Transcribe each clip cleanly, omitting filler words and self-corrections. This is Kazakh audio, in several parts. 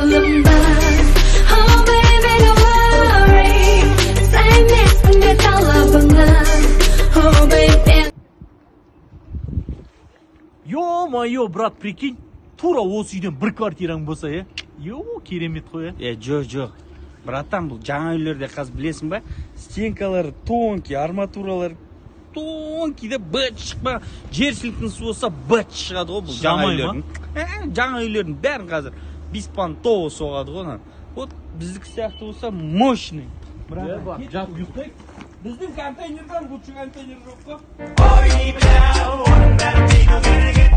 yolumdan. Oh baby don't worry, sen nesinde talabına. Oh baby. Ё-моё, брат, прикинь, тура осы үйден бір квартираң болса, керемет қой, Жоқ. Братан, бұл жаңа үйлерде қазір білесің ба? Стенкалар тонкий, арматуралар тонкий де быт шықпа. Жер сілкінісі болса быт шығады ғой бұл жаңа үйлердің. Жаңа үйлердің бәрін қазір беспонтово соғады ғой. Вот біздікі сияқты болса мощный. жат ұйықтайық. Біздің контейнерден бұлшы контейнер жоқ қой. Ой, бля, оның бәрін бейну керек.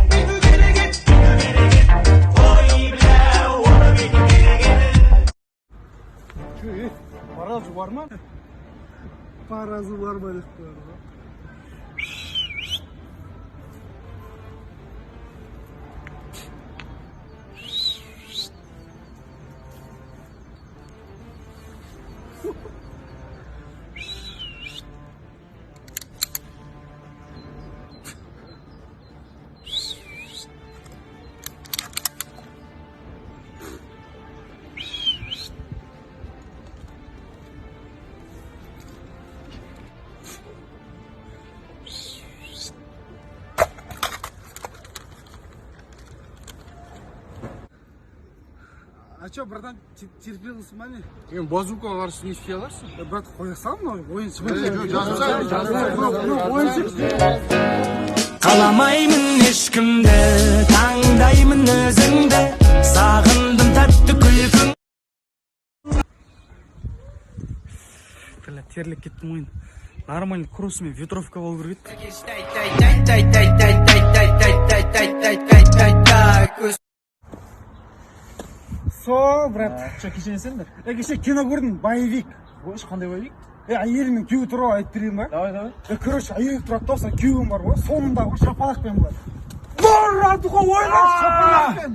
Ой, бля, оны бейну керек. Паразы бар ма? Паразы бар ма деп қояды. А что, братан, терпелісің ба не? Енді базукаға қарсы не істей аларсың? Брат, қоя сал мынау ойыншық. Қаламаймын ешкімді, таңдаймын өзіңді, сағындым тәтті күлкің. Терлік кетті мойын. Нормально кроссымен ветровка болу керек еді. Со, брат. Что, кешенесіңдер? Кеше кино көрдім, боевик. Ой, қандай боевик? Әйелімен күйеуі туралы айтып берейін ба? Давай. Короче, әйелі тұрады да, күйеуім бар ғой, соңында шапалақпен болады. Радуға ойнап шапалақпен.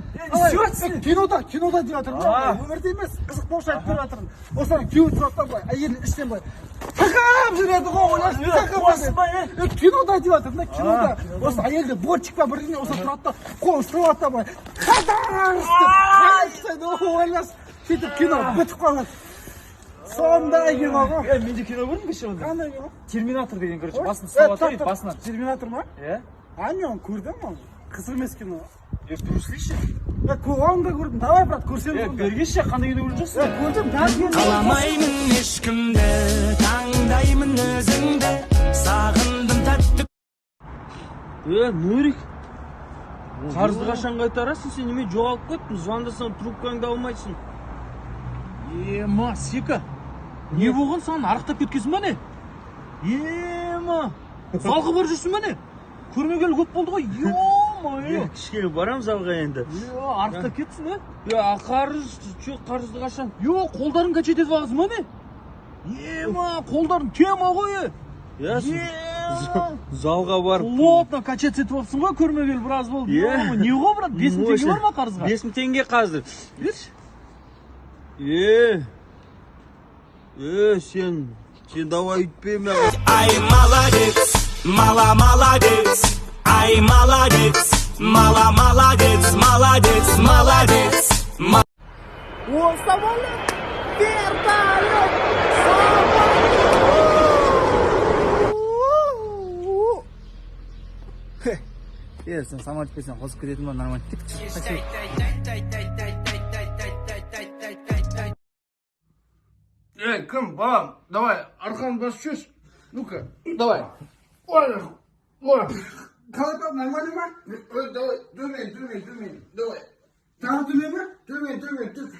Кинода деп жатырмын да, өмірде емес, қызық болшы айтып беріп жатырмын. Осылар күйеуі тұрады да, былай, әйелін іштен былай тақап жүреді ғой, ойласын тақап. Кинода деп жатырмын да, кинода. Осы әйелді бортчикпен бірдеңе осылар тұрады да, қолын ұстап алады да, былай қадар істеп ойласын. Сөйтіп кино бітіп қалады. Сондай кино ғой. Мен де кино көрдім кеше онда. Қандай кино? Терминатор деген, короче, басын салады, басынан. Терминатор ма? Мен көрдім оны. Қызық емес кино. Брус Ли ше? Оны да көрдім. Давай, брат, көрсем. Бергеші, қандай кино көріп жүрсің? Көрдім, Қаламаймын ешкімді, таңдаймын өзіңді, сағындым тәтті. Нурик, қарызды қашан қайтарасың? Сен неме жоғалып кеттің? Звондасаң трубкаңды алмайсың. Ема, Сека, не болған саған, арықтап кеткенсің ба не? Ема, залға бар жүрсің ба не? Көрмегелі көп болды ғой, ё-мо-ё. Кішкене барам залға енді. Арықтап кетсің ба? Қарызды қашан? Қолдарын качет етіп алғызың ба не? Ема, қолдарын тема ғой. Залға барып. Плотно качет етіп алғызың ба, көрмегелі біраз болды. Не ғой, брат, 5000 теңге бар ма қарызға? 5000 теңге қазір. Берші. Сен давай үйтпейме. Ай, молодец, молодец. Ай, молодец, молодец. О, самолет! Вертолет! Самолет! Сен самолет песен қосып кететін ба, нормально. Кім, балам, давай, арқаны басып жүрші. Ну-ка, давай. Ой. Қалай там, нормально ма? Давай, төмен, давай. Тағы төмен ма? Төмен, түс.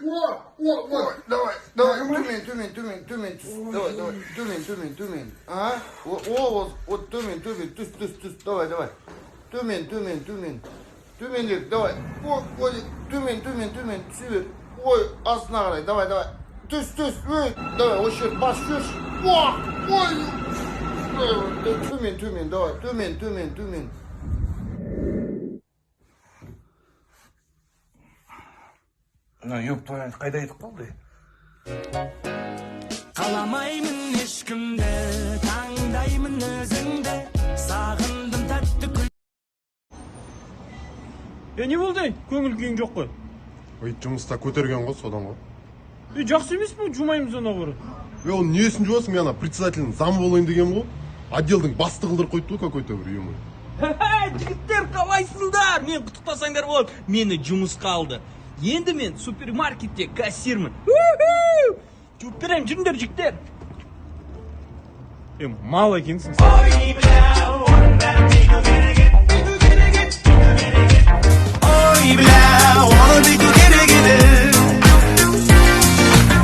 Давай, төмен. Давай, төмен. Вот, төмен, түс. Давай. Төмен. Төменірек, давай. Ой, төмен, түсі бер. Ой, астына қарай, давай. Түс, давай, осы жер бас жүрші. Ой, төмен, давай, төмен. Ёп, твой, қайда едік қалды? Қаламаймын ешкімді, таңдаймын өзіңді, сағындым тәтті күл. Не болды? Көңіл күйің жоқ қой. Ой, жұмыста көтерген ғой содан ғой. Жақсы емес пе жумаймыз ана бұры? Ол несін жуасың, мен ана председательдің зам болайын деген ғой. Отделдің басты қылдырып қойды ғой какой-то бір үй. Жігіттер қалайсыңдар? Мен құттықтасаңдар болады. Мені жұмысқа алды. Енді мен супермаркетте кассирмін. Жуып беремін, жүріңдер жігіттер. Мал екенсің. Boy, even now,